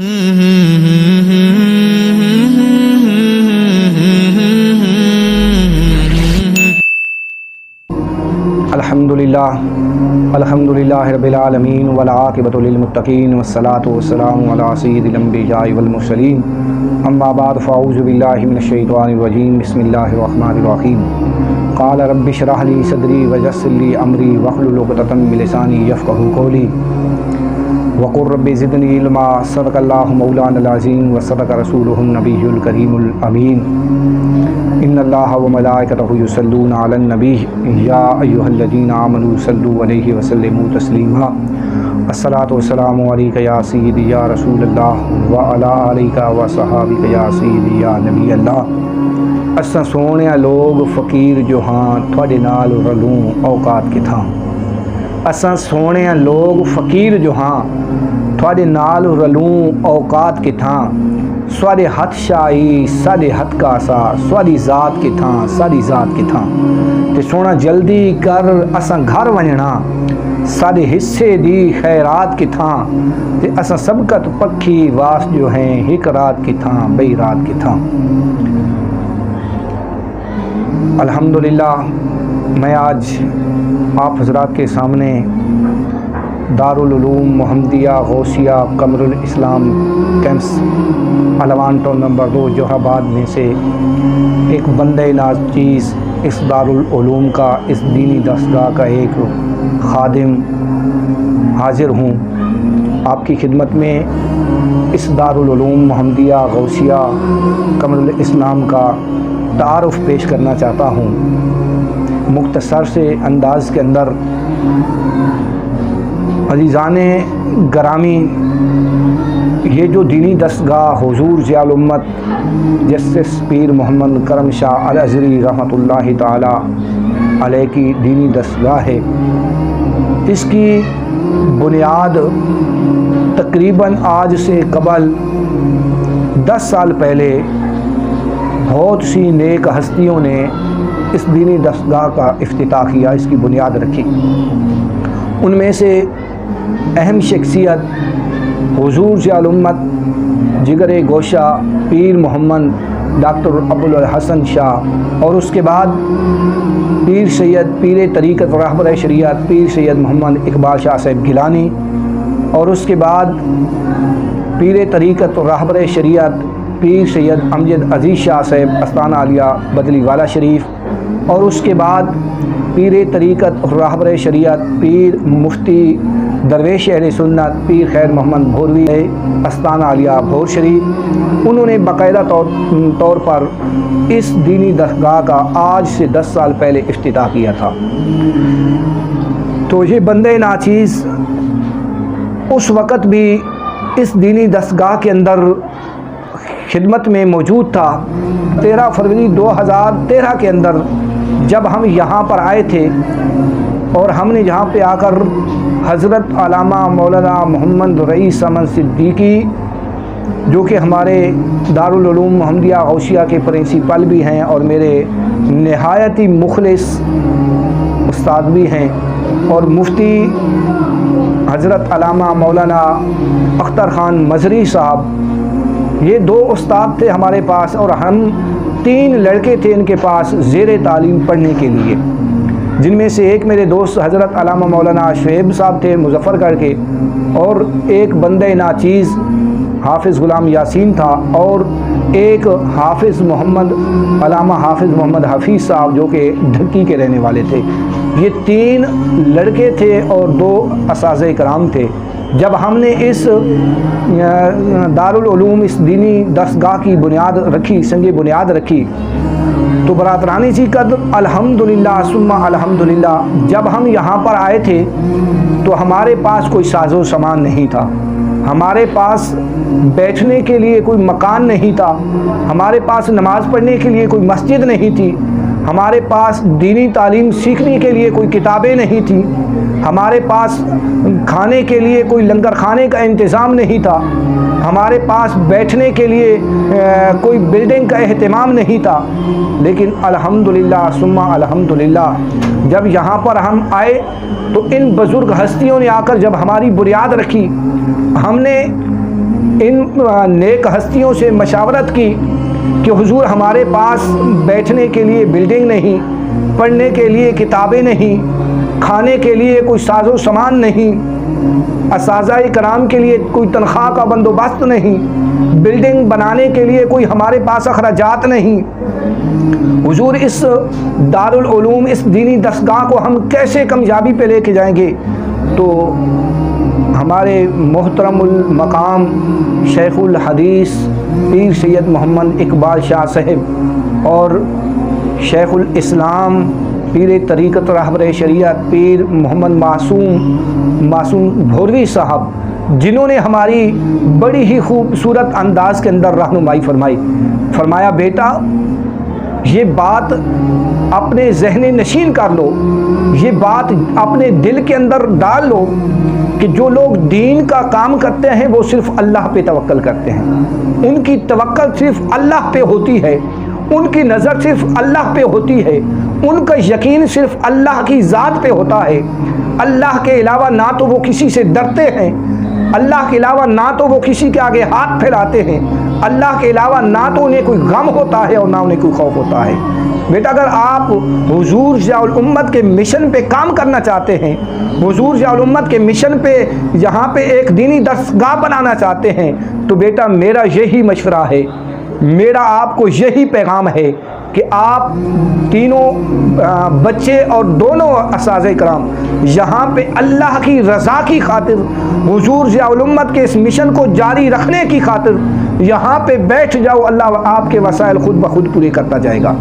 अल्हम्दुलिल्लाह रब्बिल आलमीन वल आक़िबतु लिल मुत्तक़ीन वस्सलातु वस्सलामु अला सय्यिदिल अंबिया'i वल मुरसलीन अम्मा बाद फ़अऊज़ु बिल्लाहि मिनश शैतानिर रजीम बिस्मिल्लाहिर रहमानिर रहीम क़ाल रब्बि इश्रह ली सदरी वयस्सिर ली अमरी वहलुल उक़दतम मिन लिसानी यफ़क़हू क़ौली वक़ुल रब्बि ज़िदनी इल्मा सदक़ल्लाहु मौलानल अज़ीम व सदक़ रसूलुहुन नबियुल करीमुल अमीन इन्नल्लाहा व मलाइकतहु युसल्लूना अलन नबी या अय्युहल्लज़ीना आमनू सल्लू अलैहि व सल्लिमू तस्लीमा अस्सलातु वस्सलामु अलैका या सय्यदी या रसूलल्लाह व अला आलिका व सहाबिका या सय्यदी या नबी अल्लाह। असां सोहणिया लोग फ़कीर जो हाँ तुहाडे नाल रलूं औकात किथां। असां सोहणिया लोग फ़कीर जो हाँ तुहाडे नाल रलूं औकात किथां। साडे हथ शाही साडे हथ कासा साडी ज़ात किथां साडी ज़ात किथां। ते सोना जल्दी कर असां घर वञणा साडे हिस्से दी खैरात किथां। ते असां सबकत पखी वास जो हैं हिक रात किथां बई रात किथां। अल्हम्दुलिल्लाह मैं आज आप हज़रात के सामने दारुल उलूम मोहम्मदिया गौसिया कमरुल इस्लाम कैंप्स अलवान टाउन नंबर 2 जोहाबाद में से एक बंदे नाचीज़ इस दारुल उलूम का इस दीनी दरसगाह का एक खादिम हाजिर हूँ। आपकी खिदमत में इस दारुल उलूम मोहम्मदिया गौसिया कमरुल इस्लाम का तारुफ पेश करना चाहता हूँ। मुख्तसर से अंदाज के अंदर अज़ीज़ाने गरामी, ये जो दीनी दरसगाह हुज़ूर ज़ियाउल उम्मत जस्टिस पीर मोहम्मद करम शाह अल अज़हरी रहमतुल्लाहि ताला अलैह की दीनी दरसगाह है, इसकी बुनियाद तकरीबन आज से कबल 10 साल पहले बहुत सी नेक हस्तियों ने इस दीनी दरसगाह का इफ्तिताह किया, इसकी बुनियाद रखी। उनमें से अहम शख्सियत हुज़ूर ज़ियाउल उम्मत जिगर गोशा पीर मोहम्मद डॉक्टर अबुल हसन शाह और उसके बाद पीर सैयद पीर तरीक़त रहबर शरीयत पीर सैयद मोहम्मद इकबाल शाह साहब गिलानी और उसके बाद पीर तरीक़त रहबर शरीयत पीर सैयद अमजद अज़ीज़ शाह साहब अस्ताना आलिया बदली वाला शरीफ और उसके बाद पीर तरीक़त रहबर शरीयत पीर मुफ्ती दरवेश अहले सुन्नत पीर खैर मोहम्मद भोरवी अस्ताना आलिया भोर शरीफ। उन्होंने बाकायदा तौर पर इस दीनी दरगाह का आज से 10 साल पहले इफ्तिताह किया था। तो ये बंदे नाचीज़ उस वक़्त भी इस दीनी दरगाह के अंदर खिदमत में मौजूद था। 13 फरवरी 2013 के अंदर जब हम यहाँ पर आए थे और हमने यहाँ पे आकर हज़रत अल्लामा मौलाना मोहम्मद रईस अहमद सिद्दीकी जो कि हमारे दारुल उलूम मोहम्मदिया गौसिया के प्रिंसिपल भी हैं और मेरे नहायत ही मुखलिस उस्ताद भी हैं और मुफ्ती हज़रत अल्लामा मौलाना अख्तर ख़ान मज़री साहब, ये 2 उस्ताद थे हमारे पास और हम 3 लड़के थे इनके पास ज़ेरे तालीम पढ़ने के लिए, जिनमें से एक मेरे दोस्त हज़रत अल्लामा मौलाना शुएब साहब थे मुज़फ़्फ़रगढ़ के और एक बंदे नाचीज़ हाफ़िज़ ग़ुलाम यासीन था और एक हाफ़िज़ मोहम्मद अल्लामा हाफ़िज़ मोहम्मद हफ़ीज़ साहब जो कि ढक्की के रहने वाले थे। ये 3 लड़के थे और 2 असाज़े कराम थे। जब हमने इस दारुल उलूम इस दीनी दरसगाह की बुनियाद रखी, संगे बुनियाद रखी, तो बरातरानी सी कद अल्हम्दुलिल्लाह सुम्मा अल्हम्दुलिल्लाह जब हम यहाँ पर आए थे तो हमारे पास कोई साजो सामान नहीं था, हमारे पास बैठने के लिए कोई मकान नहीं था, हमारे पास नमाज़ पढ़ने के लिए कोई मस्जिद नहीं थी, हमारे पास दीनी तालीम सीखने के लिए कोई किताबें नहीं थी, हमारे पास खाने के लिए कोई लंगर खाने का इंतज़ाम नहीं था, हमारे पास बैठने के लिए कोई बिल्डिंग का एहतमाम नहीं था। लेकिन अल्हम्दुलिल्लाह सुम्मा अल्हम्दुलिल्लाह जब यहाँ पर हम आए तो इन बुज़ुर्ग हस्तियों ने आकर जब हमारी बुनियाद रखी, हमने इन नेक हस्तियों से मशावरत की कि हुजूर हमारे पास बैठने के लिए बिल्डिंग नहीं, पढ़ने के लिए किताबें नहीं, खाने के लिए कोई साजो सामान नहीं, असाज़ाए कराम के लिए कोई तनख्वाह का बंदोबस्त नहीं, बिल्डिंग बनाने के लिए कोई हमारे पास अखराजात नहीं। हुजूर इस दारुल उलूम, इस दीनी दरगाह को हम कैसे कामयाबी पे लेके जाएंगे? तो हमारे मोहतरमुल मकाम शेखुल हदीस पीर सैयद मोहम्मद इकबाल शाह साहब और शेखुल इस्लाम पीर तरीक़त रहबर शरीयत पीर मोहम्मद मासूम भोरवी साहब, जिन्होंने हमारी बड़ी ही खूबसूरत अंदाज के अंदर रहनुमाई फरमाया बेटा ये बात अपने ज़हन नशीन कर लो, ये बात अपने दिल के अंदर डाल लो कि जो लोग दीन का काम करते हैं वो सिर्फ़ अल्लाह पे तवक्कल करते हैं, उनकी तवक्कल सिर्फ़ अल्लाह पे होती है, उनकी नज़र सिर्फ़ अल्लाह पे होती है, उनका यकीन सिर्फ़ अल्लाह की ज़ात पे होता है। अल्लाह के अलावा ना तो वो किसी से डरते हैं, अल्लाह के अलावा ना तो वो किसी के आगे हाथ फैलाते हैं, अल्लाह के अलावा ना तो उन्हें कोई गम होता है और ना उन्हें कोई खौफ होता है। बेटा अगर आप हुजूर ज़ियाउल उम्मत के मिशन पे काम करना चाहते हैं, हुजूर ज़ियाउल उम्मत के मिशन पे यहाँ पे एक दीनी दरगाह बनाना चाहते हैं, तो बेटा मेरा यही मशवरा है, मेरा आपको यही पैगाम है कि आप तीनों बच्चे और दोनों असाज़े कराम यहाँ पे अल्लाह की रज़ा की खातिर, हुजूर ज़ियाउल उम्मत के इस मिशन को जारी रखने की खातिर यहाँ पे बैठ जाओ, अल्लाह आपके वसाइल खुद ब खुद पूरे करता जाएगा।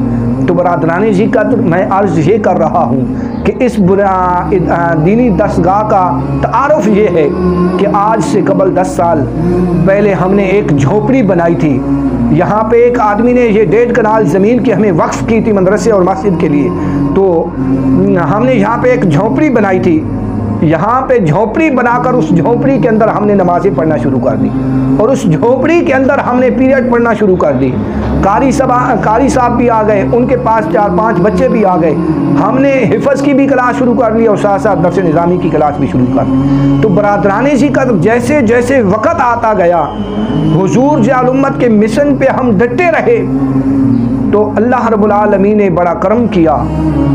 तो बरादरानी जी का मैं अर्ज़ ये कर रहा हूँ कि इस दीनी दरगाह का तारुफ ये है कि आज से कबल 10 साल पहले हमने एक झोपड़ी बनाई थी। यहाँ पे एक आदमी ने ये 1.5 कनाल ज़मीन की हमें वक्फ़ की थी मदरसे और मस्जिद के लिए, तो हमने यहाँ पे एक झोपड़ी बनाई थी। यहाँ पे झोपड़ी बनाकर उस झोपड़ी के अंदर हमने नमाज़ें पढ़ना शुरू कर दी और उस झोपड़ी के अंदर हमने पीरियड पढ़ना शुरू कर दी। कारी साहब भी आ गए, उनके पास 4-5 बच्चे भी आ गए, हमने हिफ़्ज़ की भी क्लास शुरू कर ली और साथ साथ दर्स निज़ामी की क्लास भी शुरू कर दी। तो बरादरानी जी का जैसे जैसे वक़्त आता गया, हुजूर ज़ियाउल उम्मत के मिशन पे हम डटे रहे, तो अल्लाह रब्बुल आलमीन ने बड़ा करम किया।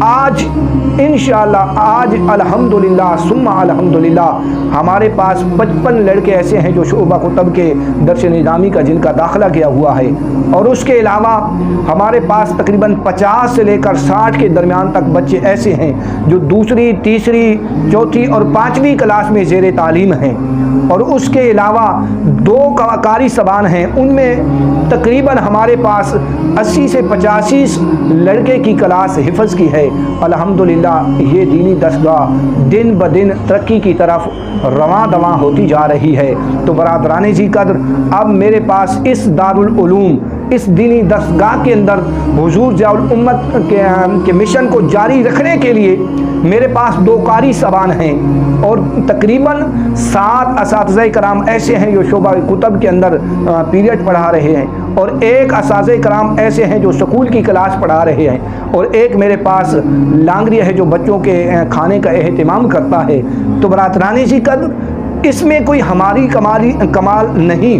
आज इंशाअल्लाह, आज अल्हम्दुलिल्लाह सुम्मा अल्हम्दुलिल्लाह हमारे पास 55 लड़के ऐसे हैं जो शोबा कुतब के दर्स निज़ामी का जिनका दाखिला किया हुआ है, और उसके अलावा हमारे पास तकरीबन 50 से लेकर 60 के दरमियान तक बच्चे ऐसे हैं जो दूसरी, तीसरी, चौथी और 5वीं क्लास में ज़ेर तालीम हैं, और उसके अलावा 2 कारी ज़बान हैं, उनमें तकरीबन हमारे पास 80 से 85 लड़के की क्लास हिफ़्ज़ की है। अल्हम्दुलिल्लाह ये दीनी दरगाह दिन ब दिन तरक्की की तरफ रवां दवां होती जा रही है। तो बरादरानी जी कद्र, अब मेरे पास इस दारुल उलूम, इस दीनी दरगाह के अंदर हुजूर ज़ियाउल उम्मत के मिशन को जारी रखने के लिए मेरे पास 2 कारी ज़बान हैं और तकरीबन 7 असातिज़ा कराम ऐसे हैं जो शोबा कुतब के अंदर पीरियड पढ़ा रहे हैं, और 1 असातिज़ा कराम ऐसे हैं जो स्कूल की क्लास पढ़ा रहे हैं, और एक मेरे पास लांगरिया है जो बच्चों के खाने का एहतमाम करता है। तो बरादरानी जी कद्र, इसमें कोई हमारी कमाल नहीं,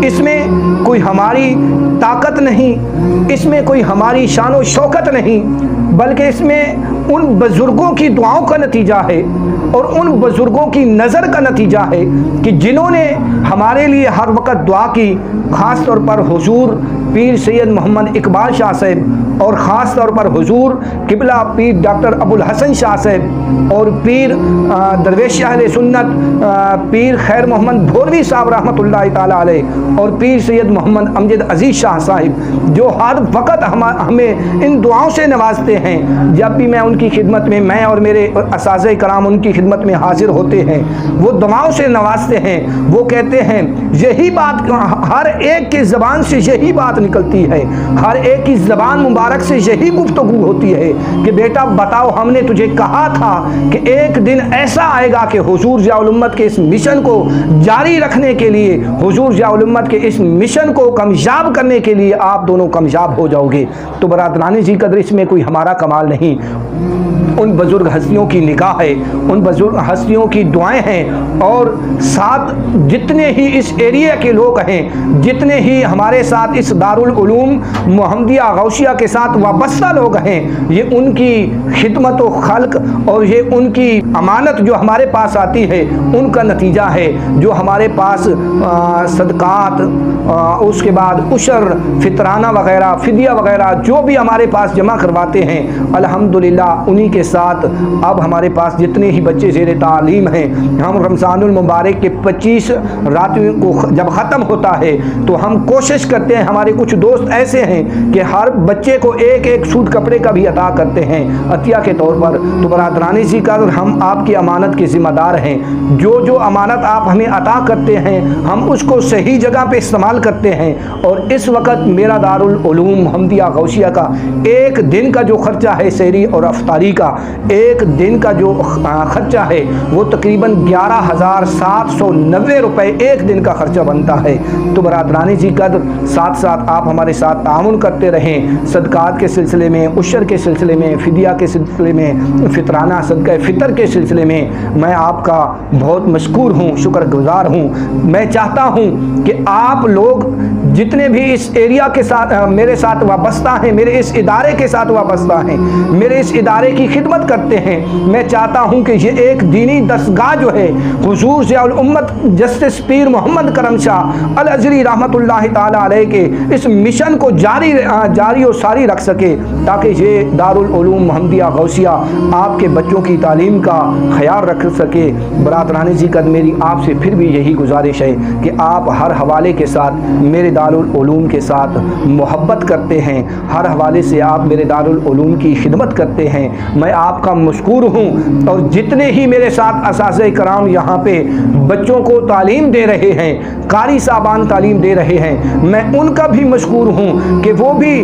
इसमें कोई हमारी ताकत नहीं, इसमें कोई हमारी शान व शौकत नहीं, बल्कि इसमें उन बुज़ुर्गों की दुआओं का नतीजा है और उन बुज़ुर्गों की नज़र का नतीजा है कि जिन्होंने हमारे लिए हर वक्त दुआ की। ख़ास तौर पर हुजूर पीर सैयद मोहम्मद इकबाल शाह साहब और ख़ास तौर पर हुजूर किबला पीर डॉक्टर अबुल हसन शाह साहब और पीर दरवेश अहले सुन्नत पीर खैर मोहम्मद भोरवी साहब रहमतुल्लाह ताला अलैह और पीर सैयद मोहम्मद अमजद अजीज़ शाह साहिब, जो हर वक्त हमें इन दुआओं से नवाजते हैं। जब भी मैं उनकी खिदमत में, मैं और मेरे असातिज़ा कराम उनकी खिदमत में हाजिर होते हैं, वो दुआओं से नवाजते हैं। वो कहते हैं, यही बात हर एक की ज़बान से यही बात निकलती है, हर एक की ज़बान मुबारक से यही गुफ्तगू होती है कि बेटा बताओ, हमने तुझे कहा था कि एक दिन ऐसा आएगा कि हुजूर ज़ियाउल उम्मत के इस मिशन को जारी रखने के लिए, हुजूर ज़ियाउल उम्मत के इस मिशन को कामयाब करने के लिए आप दोनों कामयाब हो जाओगे। तो बरादरानी जी कदर, इसमें कोई हमारा कमाल नहीं, उन बुजुर्ग हस्तियों की निगाह है, उन बुजुर्ग हस्तियों की दुआएं हैं, और साथ जितने ही इस एरिया के लोग हैं, जितने ही हमारे साथ इस दारुल उलूम मोहम्मदिया गौसिया के साथ वाबस्ता लोग हैं, ये उनकी खिदमत व खल्क और ये उनकी अमानत जो हमारे पास आती है उनका नतीजा है। जो हमारे पास सदकात, उसके बाद उशर, फितराना वगैरह, फिदिया वगैरह जो भी हमारे पास जमा करवाते हैं, अल्हम्दुलिल्लाह उन्हीं के साथ अब हमारे पास जितने ही बच्चे ज़ेर तालीम हैं, हम रमज़ानुल मुबारक के 25 रातों को जब ख़त्म होता है तो हम कोशिश करते हैं, हमारे कुछ दोस्त ऐसे हैं कि हर बच्चे को एक एक सूट कपड़े का भी अता करते हैं अतिया के तौर पर। तो बरादरानी जी का हम आपकी अमानत के ज़िम्मेदार हैं, जो जो अमानत आप हमें अता करते हैं हम उसको सही जगह पे इस्तेमाल करते हैं। और इस वक्त मेरा दारुल उलूम मोहम्मदिया गौसिया का एक दिन का जो ख़र्चा है सहरी और अफ्तारी का, एक दिन का जो ख़र्चा है वो तकरीबन 11,790 रुपये एक दिन का ख़र्चा बनता है। तो बरादरानी जी कदर, साथ साथ आप हमारे साथ तामुन करते रहें, सदकात के सिलसिले में, उशर के सिलसिले में, फिदिया के सिलसिले में, फितराना सदका फ़ितर के सिलसिले में मैं आपका बहुत मशकूर हूँ, शुक्रगुज़ार हूँ। मैं चाहता हूँ कि आप लोग जितने भी इस एरिया के साथ मेरे साथ वाबस्ता हैं, मेरे इस इदारे के साथ वाबस्ता हैं, मेरे इस इदारे की खिदमत करते हैं, मैं चाहता हूँ कि ये एक दीनी दरगाह जो है हुजूर ज़ियाउल उम्मत जस्टिस पीर मोहम्मद करम शाह अल अज़री रहमतुल्लाहि ताला अलैह के इस मिशन को जारी और सारी रख सके, ताकि ये दारुल उलूम मोहम्मदिया गौसिया आपके बच्चों की तालीम का ख्याल रख सके। बरादरानी जी कद, मेरी आपसे फिर भी यही गुजारिश है कि आप हर हवाले के साथ मेरे दारुल उलूम के साथ मोहब्बत करते हैं, हर हवाले से आप मेरे दारुल उलूम की खिदमत करते हैं, मैं आपका मशकूर हूँ। और जितने ही मेरे साथ असातिज़े कराम यहाँ पे बच्चों को तालीम दे रहे हैं, कारी साहबान तालीम दे रहे हैं, मैं उनका भी मशकूर हूँ कि वो भी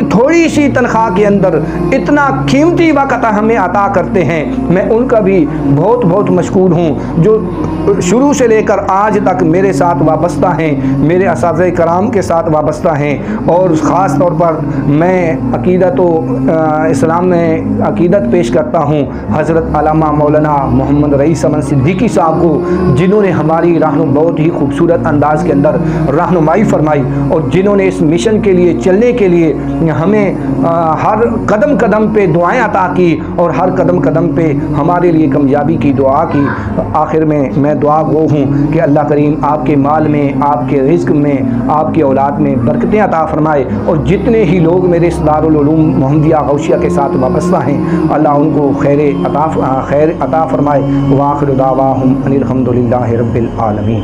थोड़ी सी तनख्वाह के अंदर इतना कीमती वक़्त हमें अता करते हैं। मैं उनका भी बहुत बहुत मशकूर हूँ, जो शुरू से लेकर आज तक मेरे साथ वाबस्ता हैं, मेरे असातिज़े कराम के साथ वाबस्ता हैं। और ख़ास तौर पर मैं अक़ीदत इस्लाम में अक़ीदत पेश करता हूँ हज़रत अल्लामा मौलाना मोहम्मद रईस अहमद सिद्दीकी साहब को, जिन्होंने हमारी बहुत ही खूबसूरत अंदाज़ के अंदर रहनुमाई फरमाई और जिन्होंने इस मिशन के लिए चलने के लिए हमें हर कदम कदम पे दुआएं अता की और हर कदम कदम पे हमारे लिए कामयाबी की दुआ की। आखिर में मैं दुआ गो हूँ कि अल्लाह करीम आपके माल में, आपके रिज़्क़ में, आपकी औलाद में बरकतें अता फरमाए, और जितने ही लोग मेरे इस दारुल उलूम मोहम्मदिया गौसिया के साथ वाबस्ता हैं अल्लाह उनको खैर अता फरमाए। व आखिर दावाहुम अनिल हम्दुलिल्लाहि रब्बिल आलमीन।